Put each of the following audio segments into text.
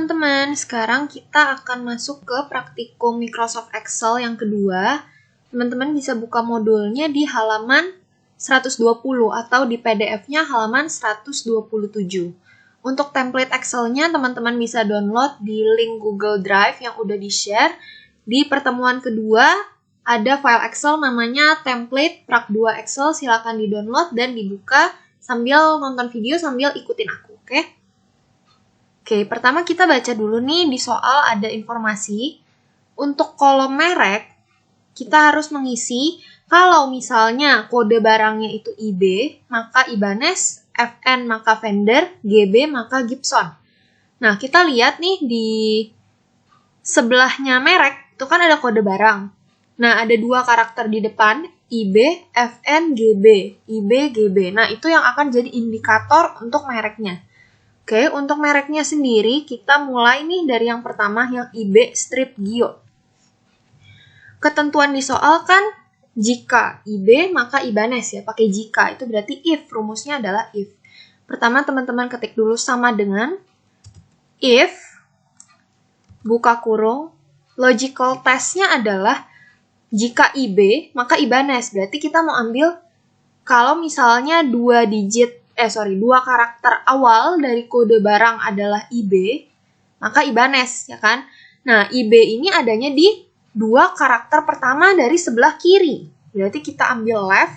teman-teman, sekarang kita akan masuk ke praktikum Microsoft Excel yang kedua. Teman-teman bisa buka modulnya di halaman 120 atau di PDF-nya halaman 127. Untuk template Excel-nya, teman-teman bisa download di link Google Drive yang udah di-share. Di pertemuan kedua, ada file Excel namanya template Prak 2 Excel. Silakan di-download dan dibuka sambil nonton video sambil ikutin aku, oke? Oke, pertama kita baca dulu nih di soal ada informasi. Untuk kolom merek, kita harus mengisi kalau misalnya kode barangnya itu IB, maka Ibanez, FN maka vendor, GB maka Gibson. Nah, kita lihat nih di sebelahnya merek, itu kan ada kode barang. Nah, ada dua karakter di depan, IB, FN, GB. IB, GB. Nah, itu yang akan jadi indikator untuk mereknya. Oke, untuk mereknya sendiri, kita mulai nih dari yang pertama, yang IB strip Gio. Ketentuan di soal kan, jika IB, maka Ibanez ya, pakai jika. Itu berarti if, rumusnya adalah if. Pertama, teman-teman ketik dulu sama dengan if, buka kurung, logical test-nya adalah jika IB, maka Ibanez. Berarti kita mau ambil kalau misalnya dua karakter awal dari kode barang adalah IB, maka Ibanez, ya kan? Nah, IB ini adanya di dua karakter pertama dari sebelah kiri. Berarti kita ambil left,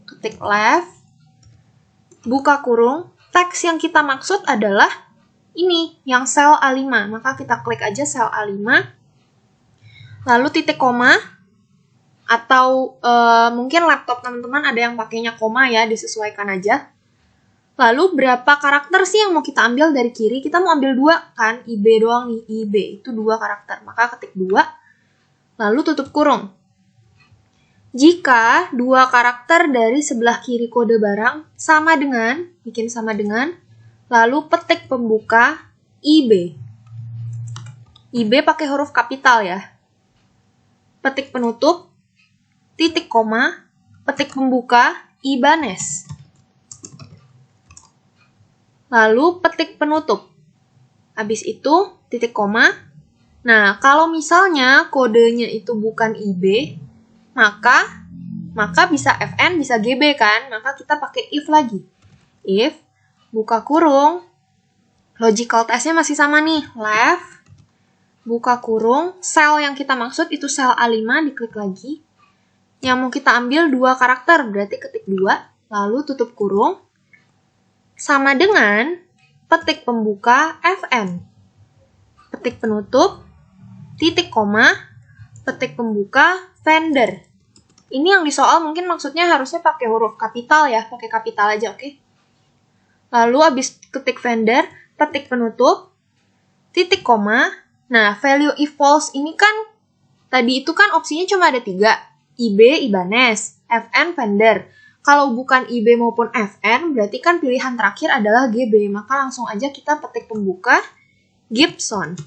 ketik left, buka kurung, teks yang kita maksud adalah ini, yang sel A5. Maka kita klik aja sel A5, lalu titik koma, atau mungkin laptop teman-teman ada yang pakainya koma ya, disesuaikan aja. Lalu berapa karakter sih yang mau kita ambil dari kiri? Kita mau ambil dua kan, IB doang nih, IB itu dua karakter. Maka ketik 2, lalu tutup kurung. Jika dua karakter dari sebelah kiri kode barang sama dengan, bikin sama dengan, lalu petik pembuka IB. IB pakai huruf kapital ya. Petik penutup, titik koma, petik pembuka Ibanez. Lalu petik penutup. Habis itu titik koma. Nah, kalau misalnya kodenya itu bukan IB, maka bisa FN, bisa GB kan? Maka kita pakai if lagi. If, buka kurung, logical test-nya masih sama nih. Left, buka kurung, sel yang kita maksud itu sel A5, diklik lagi. Yang mau kita ambil dua karakter, berarti ketik 2, lalu tutup kurung. Sama dengan petik pembuka FN. Petik penutup, titik koma, petik pembuka vendor. Ini yang di soal mungkin maksudnya harusnya pakai huruf kapital ya, pakai kapital aja, oke? Lalu habis ketik vendor, petik penutup, titik koma. Nah, value if false ini kan, tadi itu kan opsinya cuma ada 3. IB, Ibanez, FN, vendor. Kalau bukan IB maupun FN, berarti kan pilihan terakhir adalah GB. Maka langsung aja kita petik pembuka Gibson.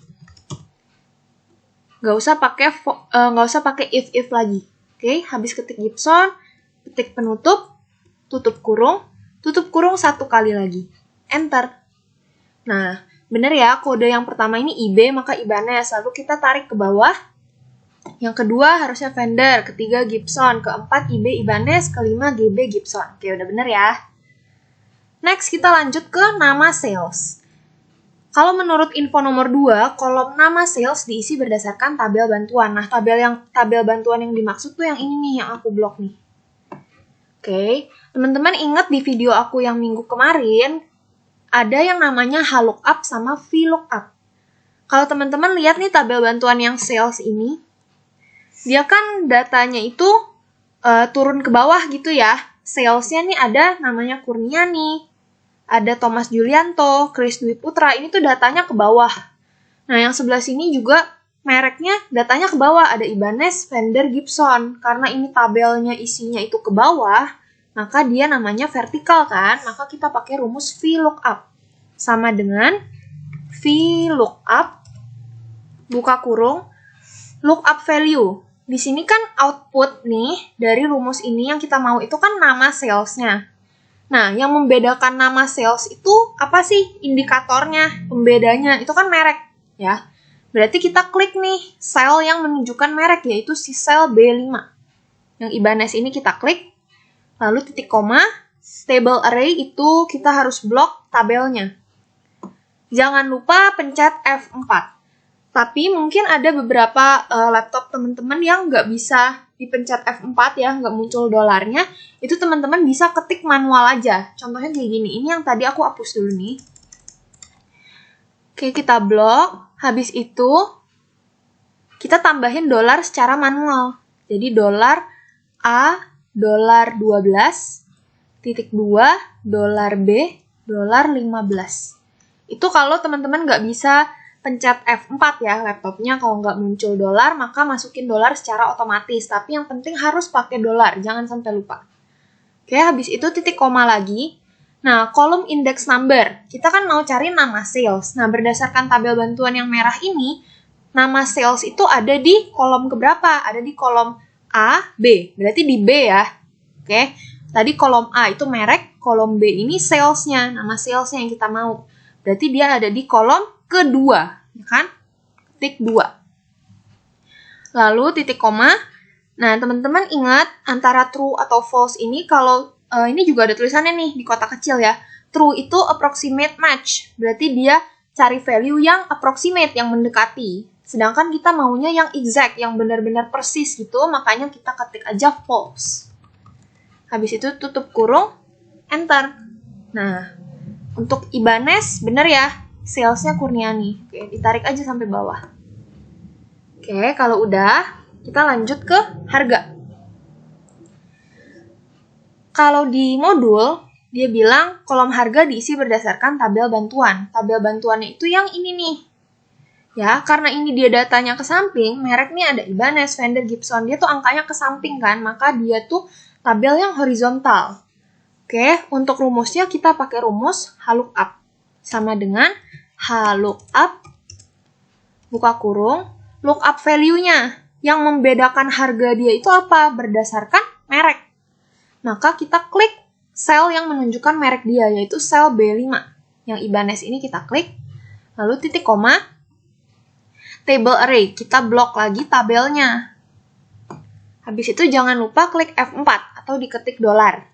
Nggak usah pakai if lagi. Oke, habis ketik Gibson, petik penutup, tutup kurung 1 kali lagi. Enter. Nah, bener ya, kode yang pertama ini IB, maka Ibanez. Lalu kita tarik ke bawah. Yang kedua harusnya vendor, ketiga Gibson, keempat IB Ibanez, kelima GB Gibson. Oke, udah bener ya. Next, kita lanjut ke nama sales. Kalau menurut info nomor 2, kolom nama sales diisi berdasarkan tabel bantuan. Nah, tabel bantuan yang dimaksud tuh yang ini nih, yang aku blok nih. Oke, teman-teman ingat di video aku yang minggu kemarin, ada yang namanya HLOOKUP sama VLOOKUP. Kalau teman-teman lihat nih tabel bantuan yang sales ini, dia kan datanya itu turun ke bawah gitu ya. Salesnya nih ada namanya Kurniani, ada Thomas Julianto, Chris Dwi Putra. Ini tuh datanya ke bawah. Nah, yang sebelah sini juga mereknya datanya ke bawah. Ada Ibanez, vendor, Gibson. Karena ini tabelnya isinya itu ke bawah, maka dia namanya vertikal kan. Maka kita pakai rumus VLOOKUP. Sama dengan VLOOKUP, buka kurung, lookup value. Di sini kan output nih, dari rumus ini yang kita mau itu kan nama salesnya. Nah, yang membedakan nama sales itu apa sih indikatornya, pembedanya? Itu kan merek, ya. Berarti kita klik nih sel yang menunjukkan merek, yaitu si sel B5. Yang Ibanez ini kita klik, lalu titik koma, table array itu kita harus blok tabelnya. Jangan lupa pencet F4. Tapi mungkin ada beberapa laptop teman-teman yang nggak bisa dipencet F4 ya, nggak muncul dolarnya. Itu teman-teman bisa ketik manual aja. Contohnya kayak gini. Ini yang tadi aku hapus dulu nih. Oke, kita blok. Habis itu kita tambahin dolar secara manual. Jadi dolar A, dolar 12, titik 2, dolar B, dolar 15. Itu kalau teman-teman nggak bisa pencet F4 ya laptopnya, kalau nggak muncul dolar maka masukin dolar secara otomatis, tapi yang penting harus pakai dolar, jangan sampai lupa. Oke, habis itu titik koma lagi. Nah, kolom index number, kita kan mau cari nama sales. Nah, berdasarkan tabel bantuan yang merah ini, nama sales itu ada di kolom keberapa? Ada di kolom A, B, berarti di B ya. Oke, tadi kolom A itu merek, kolom B ini salesnya, nama salesnya yang kita mau. Berarti dia ada di kolom kedua, ya kan? Titik 2. Lalu titik koma. Nah, teman-teman ingat antara true atau false ini, kalau ini juga ada tulisannya nih di kotak kecil ya. True itu approximate match. Berarti dia cari value yang approximate, yang mendekati. Sedangkan kita maunya yang exact, yang benar-benar persis gitu, makanya kita ketik aja false. Habis itu tutup kurung, enter. Nah, untuk Ibanez, bener ya, salesnya Kurniani. Oke, ditarik aja sampai bawah. Oke, kalau udah, kita lanjut ke harga. Kalau di modul, dia bilang kolom harga diisi berdasarkan tabel bantuan. Tabel bantuannya itu yang ini nih. Ya, karena ini dia datanya ke samping, merek nih ada Ibanez, Fender, Gibson. Dia tuh angkanya ke samping kan, maka dia tuh tabel yang horizontal. Oke, untuk rumusnya kita pakai rumus HLOOKUP. Sama dengan HLOOKUP, buka kurung, lookup value-nya. Yang membedakan harga dia itu apa? Berdasarkan merek. Maka kita klik sel yang menunjukkan merek dia, yaitu sel B5. Yang Ibanez ini kita klik, lalu titik koma, table array, kita blok lagi tabelnya. Habis itu jangan lupa klik F4 atau diketik dolar.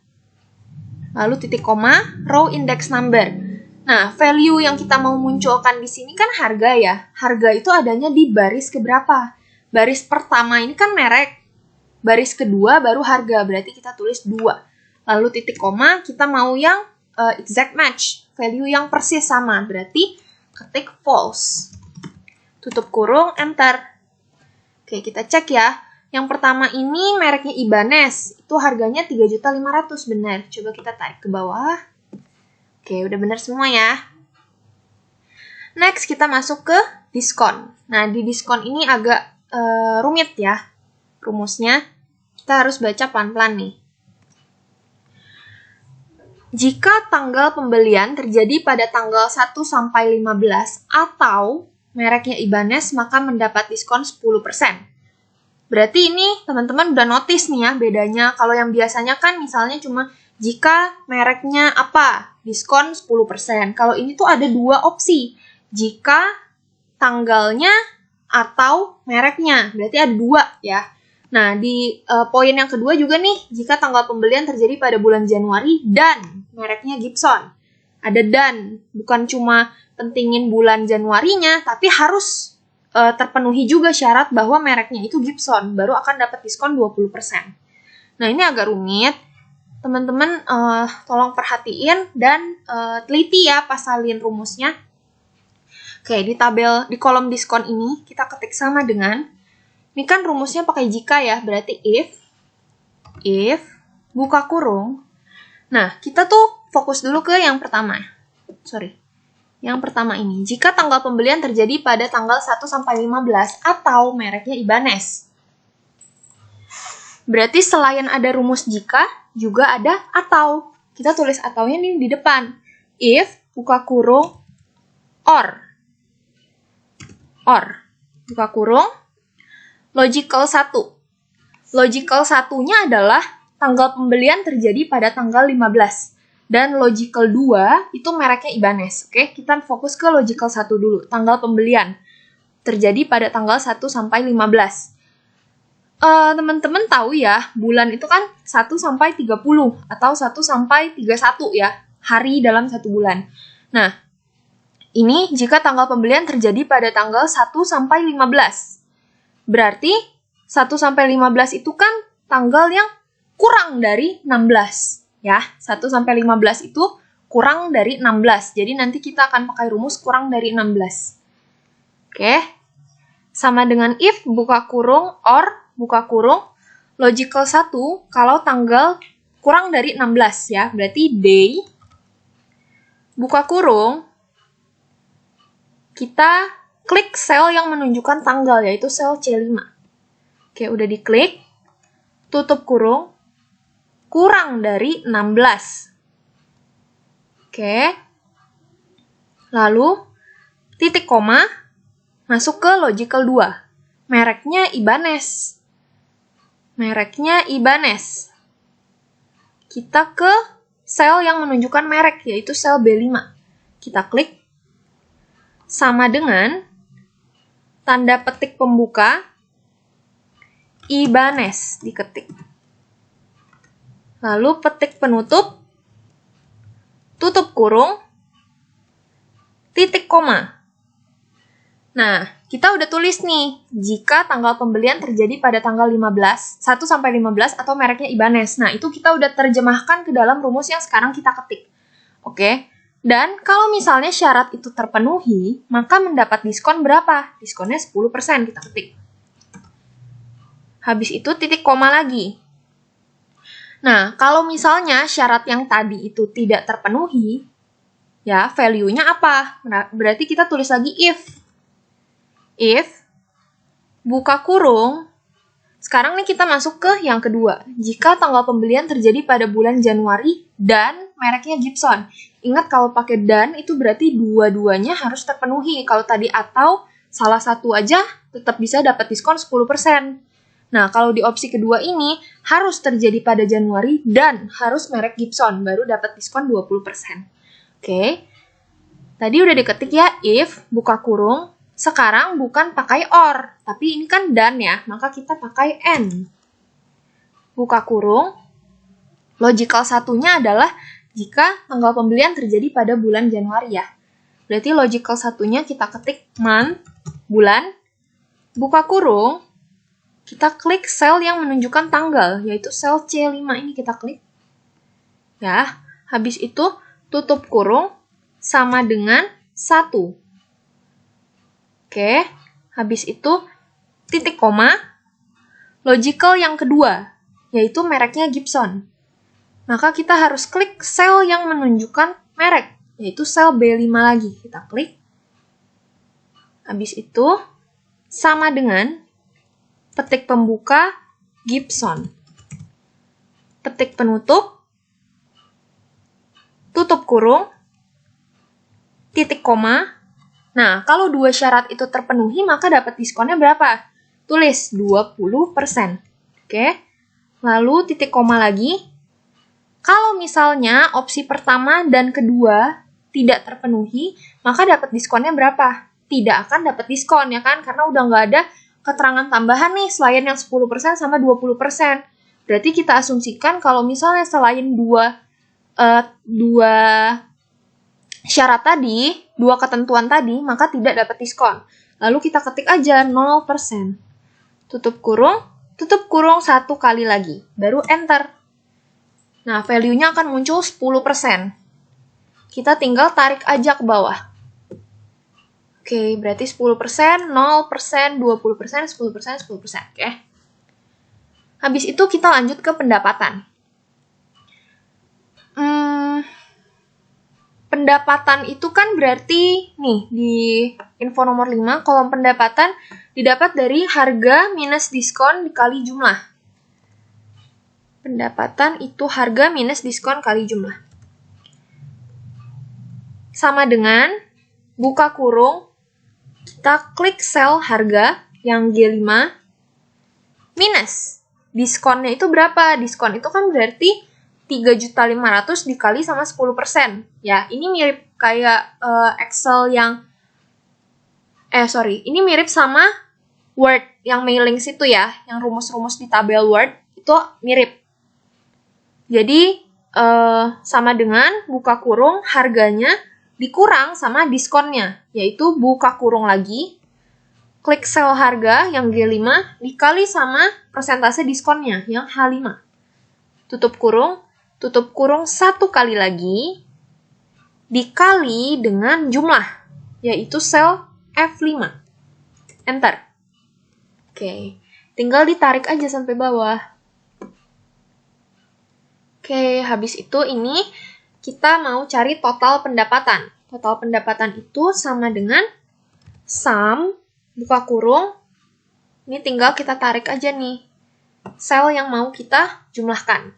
Lalu titik koma, row index number. Nah, value yang kita mau munculkan di sini kan harga ya. Harga itu adanya di baris keberapa? Baris pertama ini kan merek. Baris kedua baru harga, berarti kita tulis 2. Lalu titik koma, kita mau yang exact match. Value yang persis sama, berarti ketik false. Tutup kurung, enter. Oke, kita cek ya. Yang pertama ini mereknya Ibanez, itu harganya 3.500.000 benar. Coba kita tarik ke bawah. Oke, udah benar semua ya. Next, kita masuk ke diskon. Nah, di diskon ini agak rumit ya rumusnya. Kita harus baca pelan-pelan nih. Jika tanggal pembelian terjadi pada tanggal 1 sampai 15 atau mereknya Ibanez, maka mendapat diskon 10%. Berarti ini teman-teman udah notice nih ya bedanya. Kalau yang biasanya kan misalnya cuma jika mereknya apa, diskon 10%. Kalau ini tuh ada 2 opsi. Jika tanggalnya atau mereknya. Berarti ada 2 ya. Nah, di poin yang kedua juga nih, jika tanggal pembelian terjadi pada bulan Januari dan mereknya Gibson. Ada dan, bukan cuma pentingin bulan Januarinya, tapi harus terpenuhi juga syarat bahwa mereknya itu Gibson, baru akan dapat diskon 20%. Nah, ini agak rumit. Teman-teman tolong perhatiin dan teliti ya pas salin rumusnya. Oke, di tabel, di kolom diskon ini, kita ketik sama dengan, ini kan rumusnya pakai jika ya, berarti if, buka kurung. Nah, kita tuh fokus dulu ke yang pertama. Yang pertama ini, jika tanggal pembelian terjadi pada tanggal 1 sampai 15 atau mereknya Ibanez. Berarti selain ada rumus jika, juga ada atau. Kita tulis ataunya nih di depan. If, buka kurung, or, buka kurung, logical 1. Logical 1-nya adalah tanggal pembelian terjadi pada tanggal 15. Dan logical 2 itu mereknya Ibanez. Oke, kita fokus ke logical 1 dulu. Tanggal pembelian terjadi pada tanggal 1 sampai 15. Teman-teman tahu ya, bulan itu kan 1 sampai 30 atau 1 sampai 31 ya, hari dalam satu bulan. Nah, ini jika tanggal pembelian terjadi pada tanggal 1 sampai 15. Berarti 1 sampai 15 itu kan tanggal yang kurang dari 16. Ya, 1 sampai 15 itu kurang dari 16. Jadi nanti kita akan pakai rumus kurang dari 16. Oke. Sama dengan if buka kurung or buka kurung logical 1 kalau tanggal kurang dari 16 ya. Berarti day buka kurung kita klik sel yang menunjukkan tanggal yaitu sel C5. Oke, udah diklik. Tutup kurung kurang dari 16. Oke. Lalu, titik koma, masuk ke logical 2. Mereknya Ibanez. Kita ke sel yang menunjukkan merek, yaitu sel B5. Kita klik. Sama dengan tanda petik pembuka, Ibanez diketik. Lalu petik penutup, tutup kurung, titik koma. Nah, kita udah tulis nih, jika tanggal pembelian terjadi pada tanggal 15, 1 sampai 15 atau mereknya Ibanez. Nah, itu kita udah terjemahkan ke dalam rumus yang sekarang kita ketik. Oke, dan kalau misalnya syarat itu terpenuhi, maka mendapat diskon berapa? Diskonnya 10%, kita ketik. Habis itu titik koma lagi. Nah, kalau misalnya syarat yang tadi itu tidak terpenuhi, ya value-nya apa? Berarti kita tulis lagi if buka kurung, sekarang nih kita masuk ke yang kedua. Jika tanggal pembelian terjadi pada bulan Januari dan mereknya Gibson. Ingat kalau pakai dan itu berarti dua-duanya harus terpenuhi. Kalau tadi atau salah satu aja tetap bisa dapat diskon 10%. Nah, kalau di opsi kedua ini harus terjadi pada Januari dan harus merek Gibson, baru dapat diskon 20%. Oke. Tadi udah diketik ya, if, buka kurung. Sekarang bukan pakai or, tapi ini kan dan ya, maka kita pakai and. Buka kurung. Logical satunya adalah jika tanggal pembelian terjadi pada bulan Januari ya. Berarti logical satunya kita ketik month, bulan. Buka kurung. Kita klik sel yang menunjukkan tanggal, yaitu sel C5 ini kita klik. Ya, habis itu tutup kurung sama dengan 1. Oke, habis itu titik koma, logical yang kedua, yaitu mereknya Gibson. Maka kita harus klik sel yang menunjukkan merek, yaitu sel B5 lagi. Kita klik. Habis itu sama dengan petik pembuka Gibson. Petik penutup, tutup kurung, titik koma. Nah, kalau dua syarat itu terpenuhi, maka dapat diskonnya berapa? Tulis 20%. Oke. Lalu titik koma lagi. Kalau misalnya opsi pertama dan kedua tidak terpenuhi, maka dapat diskonnya berapa? Tidak akan dapat diskon, ya kan? Karena udah nggak ada keterangan tambahan nih selain yang 10% sama 20%. Berarti kita asumsikan kalau misalnya selain dua syarat tadi, dua ketentuan tadi, maka tidak dapat diskon. Lalu kita ketik aja 0%. Tutup kurung 1 kali lagi. Baru enter. Nah, value-nya akan muncul 10%. Kita tinggal tarik aja ke bawah. Oke, berarti 10%, 0%, 20%, 10%, 10%. Oke. Habis itu kita lanjut ke pendapatan. Pendapatan itu kan berarti, nih, di info nomor 5, kolom pendapatan didapat dari harga minus diskon dikali jumlah. Pendapatan itu harga minus diskon kali jumlah. Sama dengan buka kurung, kita klik sel harga yang G5 minus. Diskonnya itu berapa? Diskon itu kan berarti 3.500.000 dikali sama 10%. Ya, ini mirip kayak Excel yang ini mirip sama Word yang mailing situ ya, yang rumus-rumus di tabel Word itu mirip. Jadi sama dengan buka kurung harganya dikurang sama diskonnya, yaitu buka kurung lagi, klik sel harga yang G5 dikali sama persentase diskonnya yang H5. Tutup kurung 1 kali lagi, dikali dengan jumlah, yaitu sel F5. Enter. Oke, tinggal ditarik aja sampai bawah. Oke, habis itu ini kita mau cari total pendapatan. Total pendapatan itu sama dengan sum, buka kurung, ini tinggal kita tarik aja nih, sel yang mau kita jumlahkan.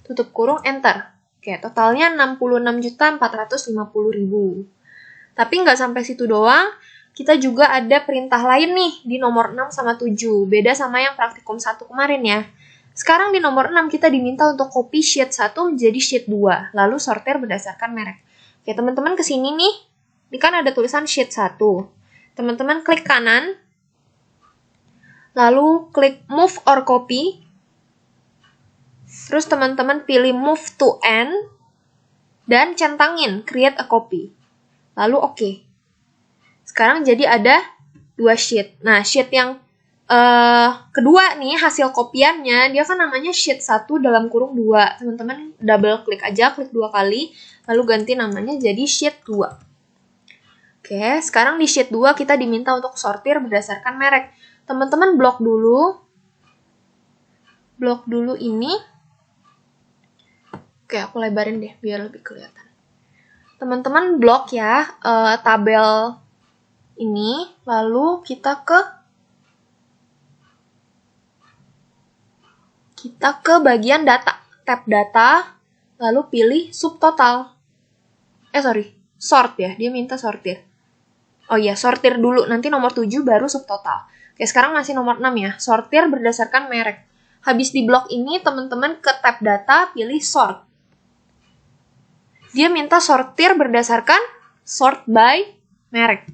Tutup kurung, enter. Oke, totalnya 66.450.000. Tapi nggak sampai situ doang, kita juga ada perintah lain nih di nomor 6 sama 7. Beda sama yang praktikum 1 kemarin ya. Sekarang di nomor 6 kita diminta untuk copy sheet 1 menjadi sheet 2, lalu sortir berdasarkan merek. Oke, teman-teman kesini nih, ini kan ada tulisan sheet 1. Teman-teman klik kanan, lalu klik move or copy, terus teman-teman pilih move to end, dan centangin create a copy. Lalu oke. Sekarang jadi ada 2 sheet. Nah, sheet yang kedua nih, hasil kopiannya, dia kan namanya sheet 1 dalam kurung 2. Teman-teman double klik aja, klik 2 kali, lalu ganti namanya jadi sheet 2. Oke, sekarang di sheet 2 kita diminta untuk sortir berdasarkan merek. Teman-teman blok dulu ini. Oke, aku lebarin deh biar lebih kelihatan. Teman-teman blok ya tabel ini, lalu kita ke bagian data, tab data, lalu pilih subtotal. Sort ya, dia minta sortir. Oh iya, sortir dulu, nanti nomor 7 baru subtotal. Oke, sekarang masih nomor 6 ya, sortir berdasarkan merek. Habis di blok ini, teman-teman ke tab data, pilih sort. Dia minta sortir berdasarkan sort by merek.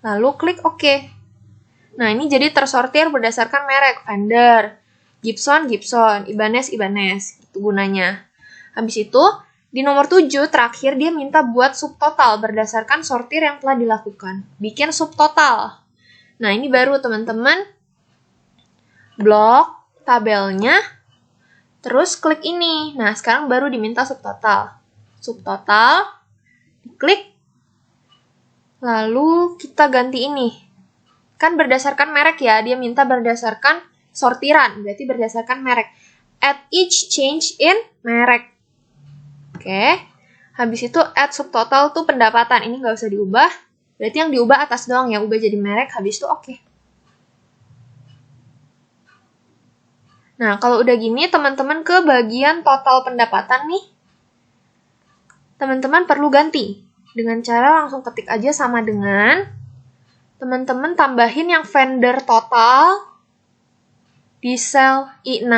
Lalu klik OK. Nah, ini jadi tersortir berdasarkan merek, vendor, Gibson, Ibanez. Itu gunanya. Habis itu, di nomor 7 terakhir dia minta buat subtotal berdasarkan sortir yang telah dilakukan. Bikin subtotal. Nah, ini baru teman-teman blok tabelnya, terus klik ini. Nah, sekarang baru diminta subtotal. Subtotal, diklik, lalu kita ganti ini. Kan berdasarkan merek ya, dia minta berdasarkan sortiran, berarti berdasarkan merek. Add each change in merek. Oke, habis itu add subtotal tuh pendapatan, ini nggak usah diubah, berarti yang diubah atas doang ya, ubah jadi merek, habis itu oke. Nah, kalau udah gini, teman-teman ke bagian total pendapatan nih, teman-teman perlu ganti. Dengan cara langsung ketik aja sama dengan, teman-teman tambahin yang vendor total, di sel I6,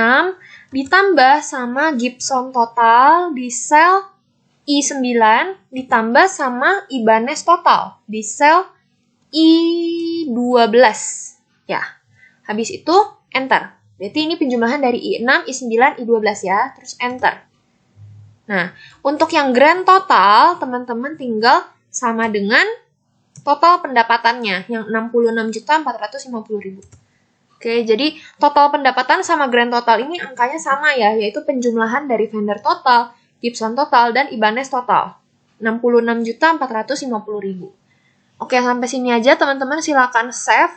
ditambah sama Gibson total di sel I9, ditambah sama Ibanez total di sel I12. Ya, habis itu enter. Berarti ini penjumlahan dari I6, I9, I12 ya, terus enter. Nah, untuk yang grand total, teman-teman tinggal sama dengan total pendapatannya, yang 66.450.000. Oke, jadi total pendapatan sama grand total ini angkanya sama ya, yaitu penjumlahan dari vendor total, Gibson total, dan Ibanez total. 66.450.000. Oke, sampai sini aja teman-teman, silakan save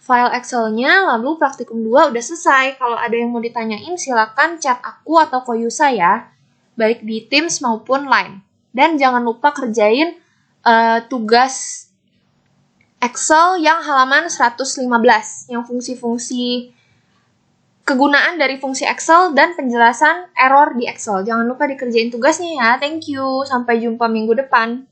file Excel-nya, lalu praktikum 2 udah selesai. Kalau ada yang mau ditanyain, silakan chat aku atau Koyusa ya, baik di Teams maupun Line. Dan jangan lupa kerjain tugas Excel yang halaman 115, yang fungsi-fungsi kegunaan dari fungsi Excel dan penjelasan error di Excel. Jangan lupa dikerjain tugasnya ya. Thank you. Sampai jumpa minggu depan.